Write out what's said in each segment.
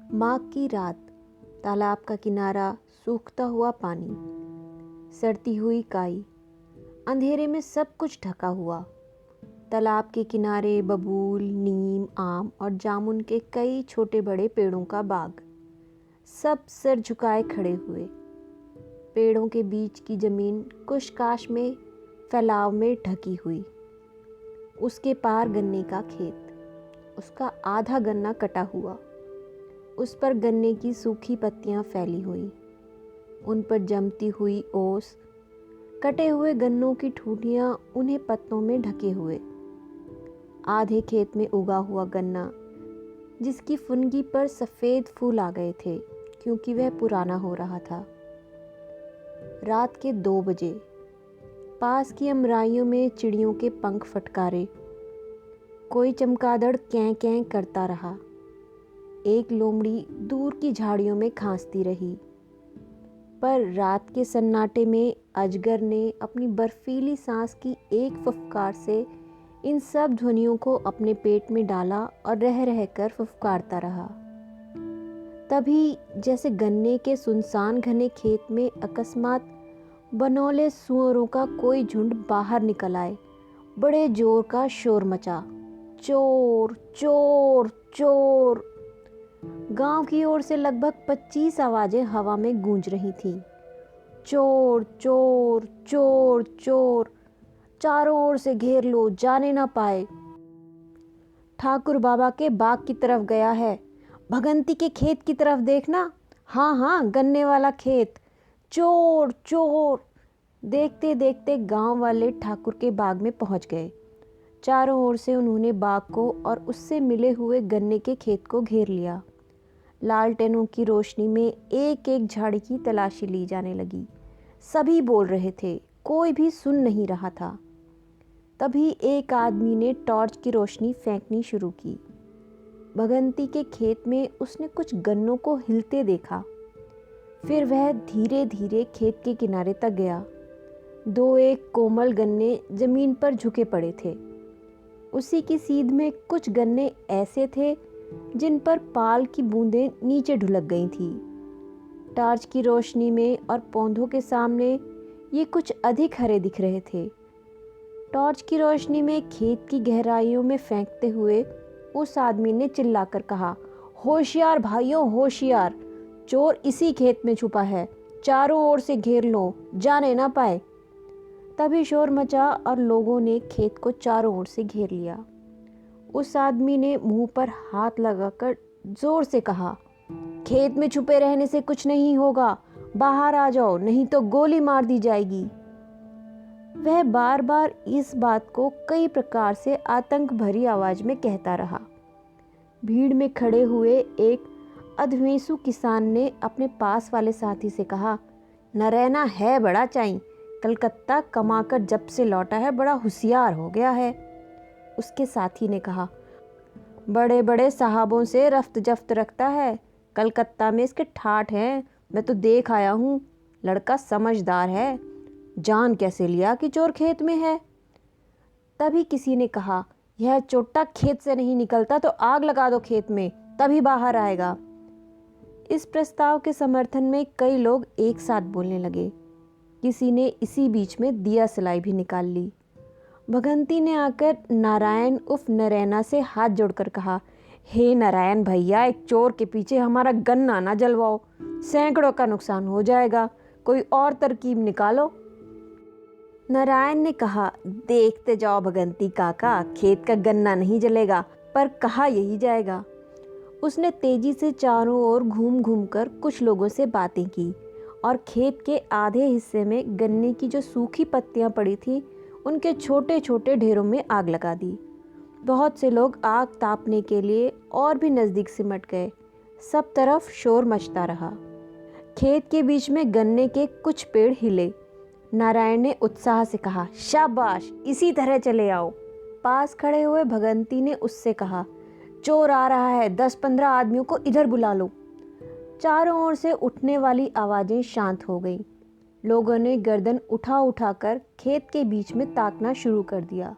माघ की रात, तालाब का किनारा, सूखता हुआ पानी, सड़ती हुई काई, अंधेरे में सब कुछ ढका हुआ। तालाब के किनारे बबूल, नीम, आम और जामुन के कई छोटे बड़े पेड़ों का बाग, सब सर झुकाए खड़े हुए। पेड़ों के बीच की जमीन कुशकाश में फैलाव में ढकी हुई। उसके पार गन्ने का खेत, उसका आधा गन्ना कटा हुआ। उस पर गन्ने की सूखी पत्तियां फैली हुई, उन पर जमती हुई ओस, कटे हुए गन्नों की ठूठियां उन्हें पत्तों में ढके हुए। आधे खेत में उगा हुआ गन्ना, जिसकी फुनगी पर सफ़ेद फूल आ गए थे क्योंकि वह पुराना हो रहा था। रात के 2 बजे पास की अमराइयों में चिड़ियों के पंख फटकारे। कोई चमगादड़ कैं कैं करता रहा। एक लोमड़ी दूर की झाड़ियों में खांसती रही। पर रात के सन्नाटे में अजगर ने अपनी बर्फीली सांस की एक फुफकार से इन सब ध्वनियों को अपने पेट में डाला और रह रहकर फुफकारता रहा। तभी जैसे गन्ने के सुनसान घने खेत में अकस्मात बनौले सुअरों का कोई झुंड बाहर निकल आए। बड़े जोर का शोर मचा, चोर चोर चोर। गांव की ओर से लगभग 25 आवाजें हवा में गूंज रही थीं। चोर चोर चोर चोर, चारों ओर से घेर लो, जाने ना पाए। ठाकुर बाबा के बाग की तरफ गया है, भगंती के खेत की तरफ देखना। हाँ हाँ, गन्ने वाला खेत। चोर चोर। देखते देखते गांव वाले ठाकुर के बाग में पहुंच गए। चारों ओर से उन्होंने बाग को और उससे मिले हुए गन्ने के खेत को घेर लिया। लालटेनों की रोशनी में एक एक झाड़ी की तलाशी ली जाने लगी। सभी बोल रहे थे, कोई भी सुन नहीं रहा था। तभी एक आदमी ने टॉर्च की रोशनी फेंकनी शुरू की। भगंती के खेत में उसने कुछ गन्नों को हिलते देखा। फिर वह धीरे धीरे खेत के किनारे तक गया। 2-1 कोमल गन्ने जमीन पर झुके पड़े थे। उसी की सीध में कुछ गन्ने ऐसे थे जिन पर पाल की बूंदें नीचे ढुलक गई थी। टार्च की रोशनी में और पौधों के सामने ये कुछ अधिक हरे दिख रहे थे। टॉर्च की रोशनी में खेत की गहराइयों में फेंकते हुए उस आदमी ने चिल्लाकर कहा, होशियार भाइयों होशियार, चोर इसी खेत में छुपा है, चारों ओर से घेर लो, जाने ना पाए। तभी शोर मचा और लोगों ने खेत को चारों ओर से घेर लिया। उस आदमी ने मुंह पर हाथ लगाकर जोर से कहा, खेत में छुपे रहने से कुछ नहीं होगा, बाहर आ जाओ, नहीं तो गोली मार दी जाएगी। वह बार बार इस बात को कई प्रकार से आतंक भरी आवाज में कहता रहा। भीड़ में खड़े हुए एक अधवेसु किसान ने अपने पास वाले साथी से कहा, नरैना है बड़ा चाई, कलकत्ता कमाकर जब से लौटा है बड़ा होशियार हो गया है। उसके साथी ने कहा, बड़े बड़े साहबों से रफ्त जफ्त रखता है, कलकत्ता में इसके ठाठ हैं, मैं तो देख आया हूँ, लड़का समझदार है, जान कैसे लिया कि चोर खेत में है। तभी किसी ने कहा, यह चोट्टा खेत से नहीं निकलता तो आग लगा दो खेत में, तभी बाहर आएगा। इस प्रस्ताव के समर्थन में कई लोग एक साथ बोलने लगे। किसी ने इसी बीच में दिया सलाई भी निकाल ली। भगंती ने आकर नारायण उफ नरैना से हाथ जोड़कर कहा, हे नारायण भैया, एक चोर के पीछे हमारा गन्ना ना जलवाओ, सैकड़ों का नुकसान हो जाएगा, कोई और तरकीब निकालो। नारायण ने कहा, देखते जाओ भगंती काका, खेत का गन्ना नहीं जलेगा, पर कहा यही जाएगा। उसने तेजी से चारों ओर घूम घूम कर कुछ लोगों से बातें की और खेत के आधे हिस्से में गन्ने की जो सूखी पत्तियां पड़ी थी उनके छोटे छोटे ढेरों में आग लगा दी। बहुत से लोग आग तापने के लिए और भी नज़दीक सिमट गए। सब तरफ शोर मचता रहा। खेत के बीच में गन्ने के कुछ पेड़ हिले। नारायण ने उत्साह से कहा, शाबाश, इसी तरह चले आओ। पास खड़े हुए भगंती ने उससे कहा, चोर आ रहा है, 10-15 आदमियों को इधर बुला लो। चारों ओर से उठने वाली आवाजें शांत हो गईं। लोगों ने गर्दन उठा उठाकर खेत के बीच में ताकना शुरू कर दिया।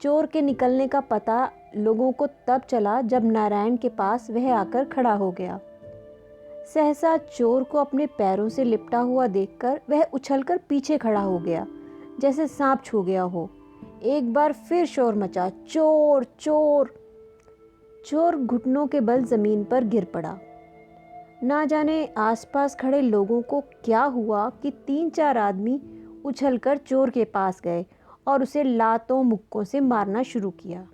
चोर के निकलने का पता लोगों को तब चला जब नारायण के पास वह आकर खड़ा हो गया। सहसा चोर को अपने पैरों से लिपटा हुआ देखकर वह उछलकर पीछे खड़ा हो गया, जैसे सांप छू गया हो। एक बार फिर शोर मचा, चोर चोर। चोर घुटनों के बल जमीन पर गिर पड़ा। ना जाने आसपास खड़े लोगों को क्या हुआ कि 3-4 आदमी उछलकर चोर के पास गए और उसे लातों मुक्कों से मारना शुरू किया।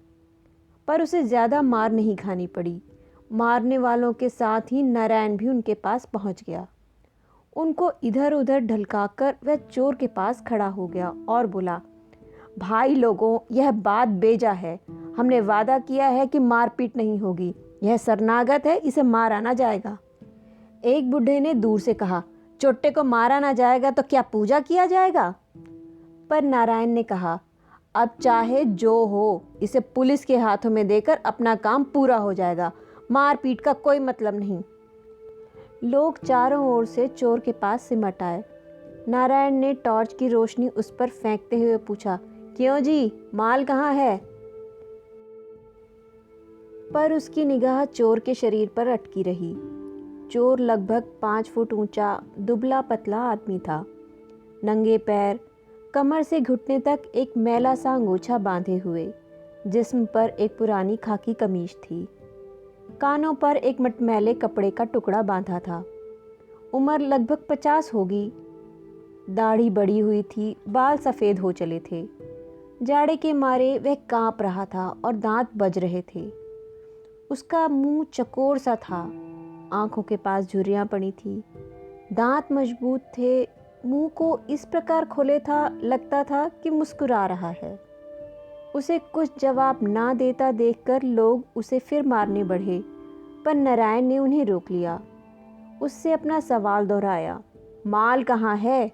पर उसे ज़्यादा मार नहीं खानी पड़ी। मारने वालों के साथ ही नारायण भी उनके पास पहुंच गया। उनको इधर उधर ढलकाकर वह चोर के पास खड़ा हो गया और बोला, भाई लोगों, यह बात बेजा है। हमने वादा किया है कि मारपीट नहीं होगी। यह शरणागत है, इसे मारा ना जाएगा। एक बूढ़े ने दूर से कहा, चोट्टे को मारा ना जाएगा तो क्या पूजा किया जाएगा? पर नारायण ने कहा, अब चाहे जो हो, इसे पुलिस के हाथों में देकर अपना काम पूरा हो जाएगा। मारपीट का कोई मतलब नहीं। लोग चारों ओर से चोर के पास सिमट आए। नारायण ने टॉर्च की रोशनी उस पर फेंकते हुए पूछा, क्यों जी, माल कहाँ है? पर उसकी निगाह चोर के शरीर पर अटकी रही। चोर लगभग 5 फुट ऊंचा, दुबला पतला आदमी था। नंगे पैर, कमर से घुटने तक एक मैला सा अंगोछा बांधे हुए, जिस्म पर एक पुरानी खाकी कमीज थी। कानों पर एक मटमैले कपड़े का टुकड़ा बांधा था। उम्र लगभग 50 होगी। दाढ़ी बड़ी हुई थी, बाल सफ़ेद हो चले थे। जाड़े के मारे वह कांप रहा था और दांत बज रहे थे। उसका मुंह चकोर सा था, आंखों के पास झुर्रियाँ पड़ी थी। दांत मजबूत थे। मुंह को इस प्रकार खोले था, लगता था कि मुस्कुरा रहा है। उसे कुछ जवाब ना देता देखकर लोग उसे फिर मारने बढ़े, पर नारायण ने उन्हें रोक लिया। उससे अपना सवाल दोहराया, माल कहाँ है?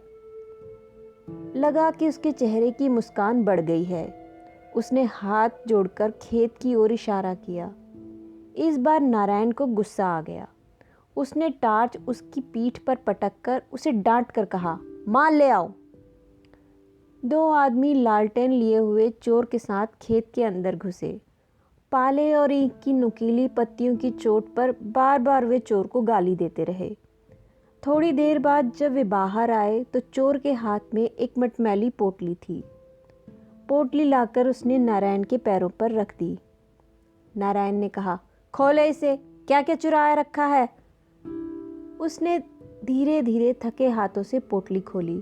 लगा कि उसके चेहरे की मुस्कान बढ़ गई है। उसने हाथ जोड़कर खेत की ओर इशारा किया। इस बार नारायण को गुस्सा आ गया। उसने टार्च उसकी पीठ पर पटककर उसे डांट कर कहा, माल ले आओ। 2 आदमी लालटेन लिए हुए चोर के साथ खेत के अंदर घुसे। पाले और ईंख की नुकीली पत्तियों की चोट पर बार बार वे चोर को गाली देते रहे। थोड़ी देर बाद जब वे बाहर आए तो चोर के हाथ में एक मटमैली पोटली थी। पोटली लाकर उसने नारायण के पैरों पर रख दी। नारायण ने कहा, खोले इसे, क्या क्या चुराया रखा है? उसने धीरे धीरे थके हाथों से पोटली खोली।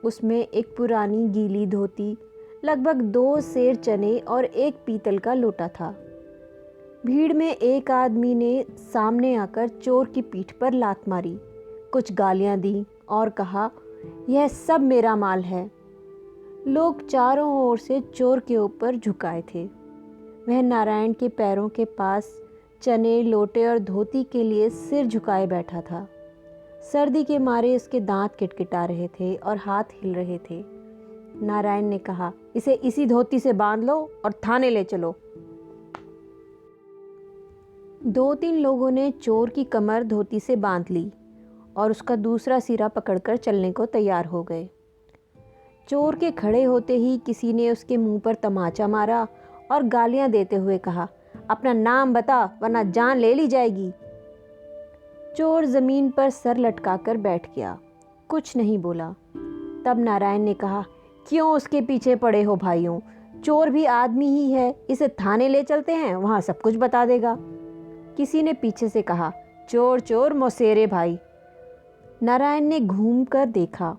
उसमें एक पुरानी गीली धोती, लगभग 2 सेर चने और एक पीतल का लोटा था। भीड़ में एक आदमी ने सामने आकर चोर की पीठ पर लात मारी, कुछ गालियां दी और कहा, यह सब मेरा माल है। लोग चारों ओर से चोर के ऊपर झुकाए थे। वह नारायण के पैरों के पास चने, लोटे और धोती के लिए सिर झुकाए बैठा था। सर्दी के मारे उसके दांत किटकिटा रहे थे और हाथ हिल रहे थे। नारायण ने कहा, इसे इसी धोती से बांध लो और थाने ले चलो। 2-3 लोगों ने चोर की कमर धोती से बांध ली और उसका दूसरा सिरा पकड़कर चलने को तैयार हो गए। चोर के खड़े होते ही किसी ने उसके मुंह पर तमाचा मारा और गालियां देते हुए कहा, अपना नाम बता वरना जान ले ली जाएगी। चोर जमीन पर सर लटकाकर बैठ गया, कुछ नहीं बोला। तब नारायण ने कहा, क्यों उसके पीछे पड़े हो भाइयों? चोर भी आदमी ही है, इसे थाने ले चलते हैं, वहां सब कुछ बता देगा। किसी ने पीछे से कहा, चोर चोर मौसेरे भाई। नारायण ने घूम कर देखा,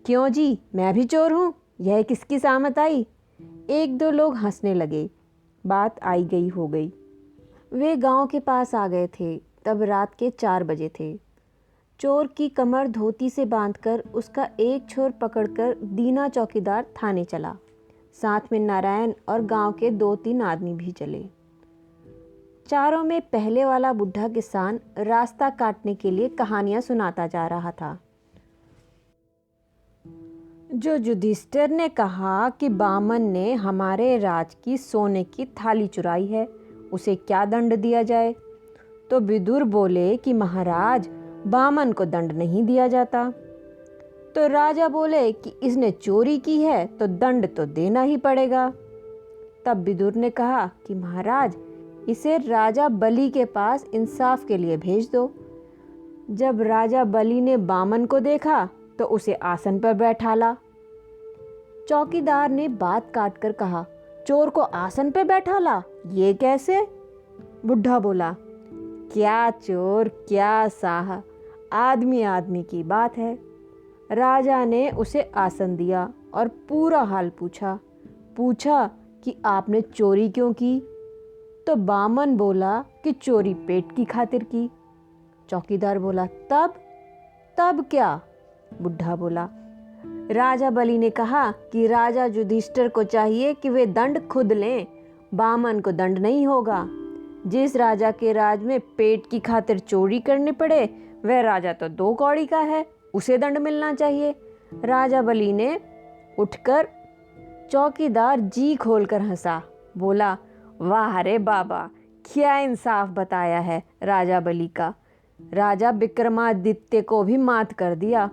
क्यों जी, मैं भी चोर हूँ, यह किसकी सामत आई? 1-2 लोग हंसने लगे। बात आई गई हो गई। वे गांव के पास आ गए थे। तब रात के 4 बजे थे। चोर की कमर धोती से बांधकर उसका एक छोर पकड़कर दीना चौकीदार थाने चला। साथ में नारायण और गांव के 2-3 आदमी भी चले। चारों में पहले वाला बुढ़ा किसान रास्ता काटने के लिए कहानियां सुनाता जा रहा था। जो युधिष्ठिर ने कहा कि बामन ने हमारे राज की सोने की थाली चुराई है, उसे क्या दंड दिया जाए? तो विदुर बोले कि महाराज, बामन को दंड नहीं दिया जाता। तो राजा बोले कि इसने चोरी की है तो दंड तो देना ही पड़ेगा। तब विदुर ने कहा कि महाराज, इसे राजा बलि के पास इंसाफ के लिए भेज दो। जब राजा बलि ने बामन को देखा तो उसे आसन पर बैठाला। चौकीदार ने बात काट कर कहा, चोर को आसन पर बैठाला, ये कैसे? बुढ़ा बोला, क्या चोर क्या साह, आदमी आदमी की बात है। राजा ने उसे आसन दिया और पूरा हाल पूछा कि आपने चोरी क्यों की? तो बामन बोला कि चोरी पेट की खातिर की। चौकीदार बोला, तब क्या? बुढ़ा बोला, राजा बलि ने कहा कि राजा युधिष्ठिर को चाहिए कि वे दंड खुद लें, बामन को दंड नहीं होगा। जिस राजा के राज में पेट की खातिर चोरी करनी पड़े वह राजा तो 2 कौड़ी का है, उसे दंड मिलना चाहिए। राजा बलि ने उठकर, चौकीदार जी खोलकर हंसा, बोला, वाह रे बाबा, क्या इंसाफ बताया है राजा बलि का। राजा विक्रमादित्य को भी मात कर दिया।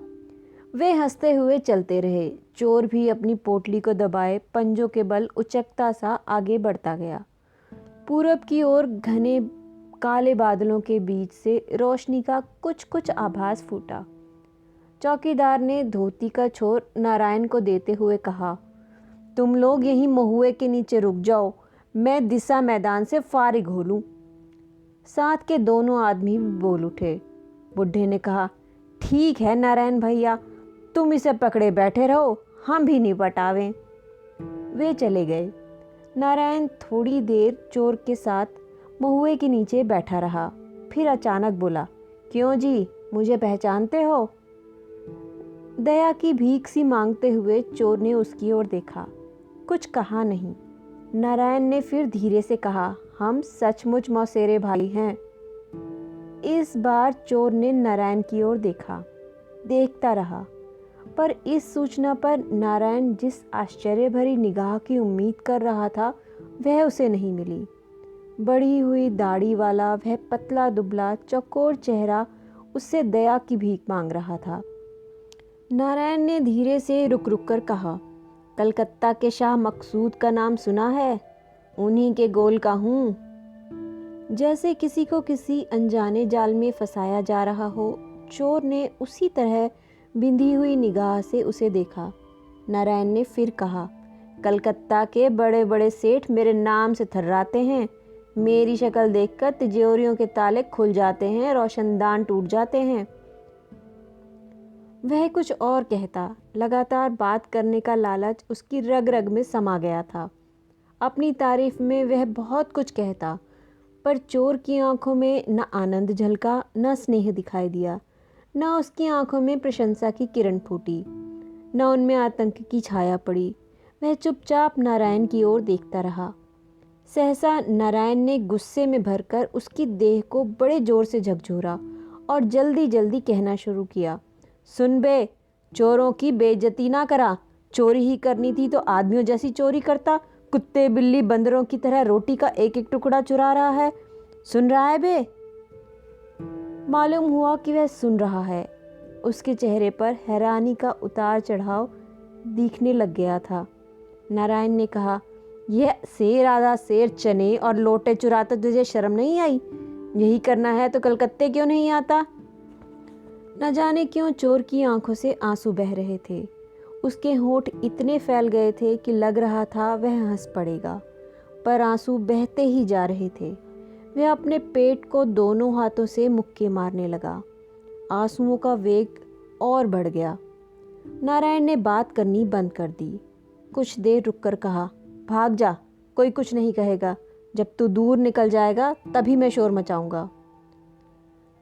वे हंसते हुए चलते रहे। चोर भी अपनी पोटली को दबाए पंजों के बल उचकता सा आगे बढ़ता गया। पूरब की ओर घने काले बादलों के बीच से रोशनी का कुछ कुछ आभास फूटा। चौकीदार ने धोती का छोर नारायण को देते हुए कहा, तुम लोग यहीं महुए के नीचे रुक जाओ, मैं दिशा मैदान से फारिग हो लूं। साथ के दोनों आदमी बोल उठे। बुढ़े ने कहा, ठीक है नारायण भैया, तुम इसे पकड़े बैठे रहो, हम भी निपट आवें। वे चले गए। नारायण थोड़ी देर चोर के साथ महुए के नीचे बैठा रहा, फिर अचानक बोला, क्यों जी, मुझे पहचानते हो? दया की भीख सी मांगते हुए चोर ने उसकी ओर देखा, कुछ कहा नहीं। नारायण ने फिर धीरे से कहा, हम सचमुच मौसेरे भाई हैं। इस बार चोर ने नारायण की ओर देखता रहा, पर इस सूचना पर नारायण जिस आश्चर्य भरी निगाह की उम्मीद कर रहा था वह उसे नहीं मिली। बढ़ी हुई दाढ़ी वाला वह पतला दुबला चौकोर चेहरा उससे दया की भीख मांग रहा था। नारायण ने धीरे से रुक रुक कर कहा, कलकत्ता के शाह मकसूद का नाम सुना है? उन्हीं के गोल का हूँ। जैसे किसी को किसी अनजाने जाल में फंसाया जा रहा हो, चोर ने उसी तरह बिंधी हुई निगाह से उसे देखा। नारायण ने फिर कहा, कलकत्ता के बड़े बड़े सेठ मेरे नाम से थर्राते हैं। मेरी शक्ल देखकर तिजोरियों के ताले खुल जाते हैं, रोशनदान टूट जाते हैं। वह कुछ और कहता, लगातार बात करने का लालच उसकी रग रग में समा गया था। अपनी तारीफ में वह बहुत कुछ कहता, पर चोर की आंखों में न आनंद झलका, न स्नेह दिखाई दिया, न उसकी आंखों में प्रशंसा की किरण फूटी, न उनमें आतंक की छाया पड़ी। वह चुपचाप नारायण की ओर देखता रहा। सहसा नारायण ने गुस्से में भरकर उसकी देह को बड़े जोर से झकझोरा और जल्दी जल्दी कहना शुरू किया, सुन बे, चोरों की बेइज्जती ना करा। चोरी ही करनी थी तो आदमियों जैसी चोरी करता, कुत्ते बिल्ली बंदरों की तरह रोटी का एक एक टुकड़ा चुरा रहा है। सुन रहा है बे? मालूम हुआ कि वह सुन रहा है। उसके चेहरे पर हैरानी का उतार चढ़ाव दिखने लग गया था। नारायण ने कहा, यह शेर आधा शेर चने और लोटे चुराता तुझे शर्म नहीं आई? यही करना है तो कलकत्ते क्यों नहीं आता? न जाने क्यों चोर की आंखों से आंसू बह रहे थे। उसके होंठ इतने फैल गए थे कि लग रहा था वह हंस पड़ेगा, पर आंसू बहते ही जा रहे थे। वह अपने पेट को दोनों हाथों से मुक्के मारने लगा। आंसुओं का वेग और बढ़ गया। नारायण ने बात करनी बंद कर दी। कुछ देर रुककर कहा, भाग जा, कोई कुछ नहीं कहेगा। जब तू दूर निकल जाएगा तभी मैं शोर मचाऊंगा।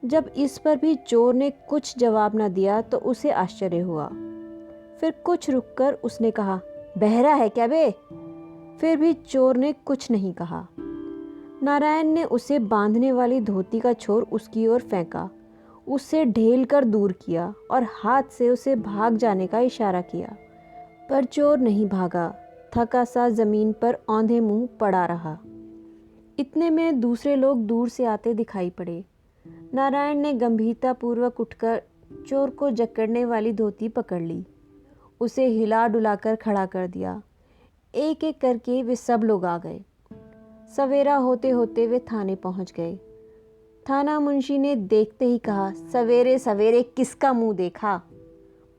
जब इस पर भी चोर ने कुछ जवाब न दिया तो उसे आश्चर्य हुआ। फिर कुछ रुककर उसने कहा, बहरा है क्या बे? फिर भी चोर ने कुछ नहीं कहा। नारायण ने उसे बांधने वाली धोती का छोर उसकी ओर फेंका, उसे ढेल कर दूर किया और हाथ से उसे भाग जाने का इशारा किया, पर चोर नहीं भागा। थका सा जमीन पर औंधे मुंह पड़ा रहा। इतने में दूसरे लोग दूर से आते दिखाई पड़े। नारायण ने गंभीरतापूर्वक उठकर चोर को जकड़ने वाली धोती पकड़ ली, उसे हिला डुलाकर खड़ा कर दिया। एक एक करके वे सब लोग आ गए। सवेरा होते होते वे थाने पहुंच गए। थाना मुंशी ने देखते ही कहा, सवेरे सवेरे किसका मुंह देखा?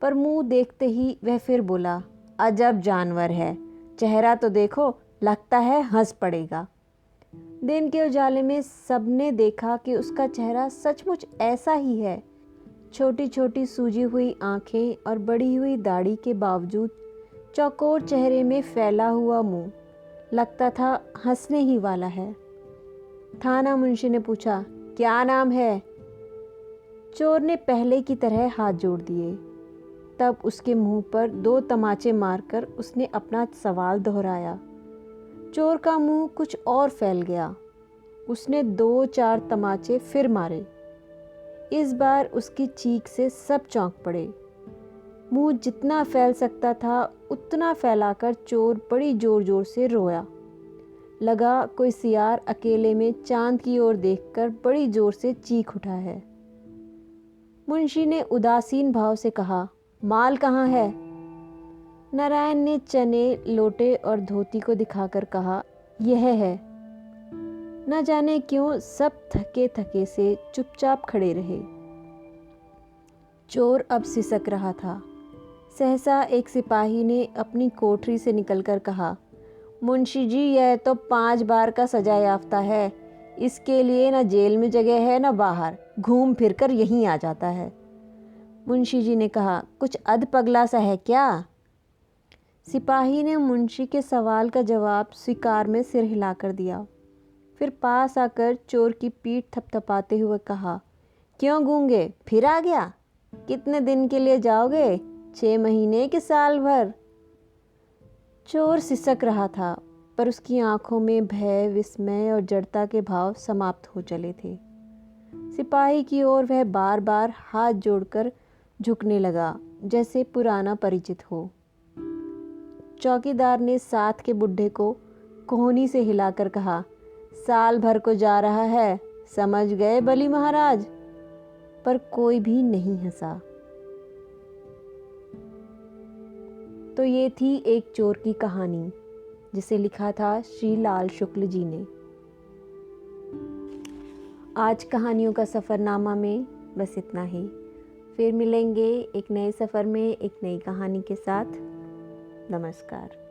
पर मुंह देखते ही वह फिर बोला, अजब जानवर है, चेहरा तो देखो, लगता है हंस पड़ेगा। दिन के उजाले में सबने देखा कि उसका चेहरा सचमुच ऐसा ही है। छोटी छोटी सूजी हुई आंखें और बढ़ी हुई दाढ़ी के बावजूद चौकोर चेहरे में फैला हुआ मुंह, लगता था हंसने ही वाला है। थाना मुंशी ने पूछा, क्या नाम है? चोर ने पहले की तरह हाथ जोड़ दिए। तब उसके मुंह पर 2 तमाचे मारकर उसने अपना सवाल दोहराया। चोर का मुंह कुछ और फैल गया। उसने 2-4 तमाचे फिर मारे। इस बार उसकी चीख से सब चौंक पड़े। मुंह जितना फैल सकता था उतना फैलाकर चोर बड़ी जोर जोर से रोया। लगा कोई सियार अकेले में चांद की ओर देखकर बड़ी जोर से चीख उठा है। मुंशी ने उदासीन भाव से कहा, माल कहाँ है? नारायण ने चने, लोटे और धोती को दिखाकर कहा, यह है। न जाने क्यों सब थके थके से चुपचाप खड़े रहे। चोर अब सिसक रहा था। सहसा एक सिपाही ने अपनी कोठरी से निकलकर कहा, मुंशी जी, यह तो 5 बार का सजा याफ्ता है। इसके लिए न जेल में जगह है न बाहर, घूम फिर कर यहीं आ जाता है। मुंशी जी ने कहा, कुछ अध पगला सा है क्या? सिपाही ने मुंशी के सवाल का जवाब स्वीकार में सिर हिलाकर दिया। फिर पास आकर चोर की पीठ थपथपाते हुए कहा, क्यों गूंगे, फिर आ गया? कितने दिन के लिए जाओगे? 6 महीने कि साल भर? चोर सिसक रहा था, पर उसकी आंखों में भय, विस्मय और जड़ता के भाव समाप्त हो चले थे। सिपाही की ओर वह बार बार हाथ जोड़कर झुकने लगा, जैसे पुराना परिचित हो। चौकीदार ने साथ के बुढ़े को कोहनी से हिलाकर कहा, साल भर को जा रहा है, समझ गए बली महाराज? पर कोई भी नहीं हंसा। तो ये थी एक चोर की कहानी, जिसे लिखा था श्री लाल शुक्ल जी ने। आज कहानियों का सफ़रनामा में बस इतना ही। फिर मिलेंगे एक नए सफ़र में एक नई कहानी के साथ। नमस्कार।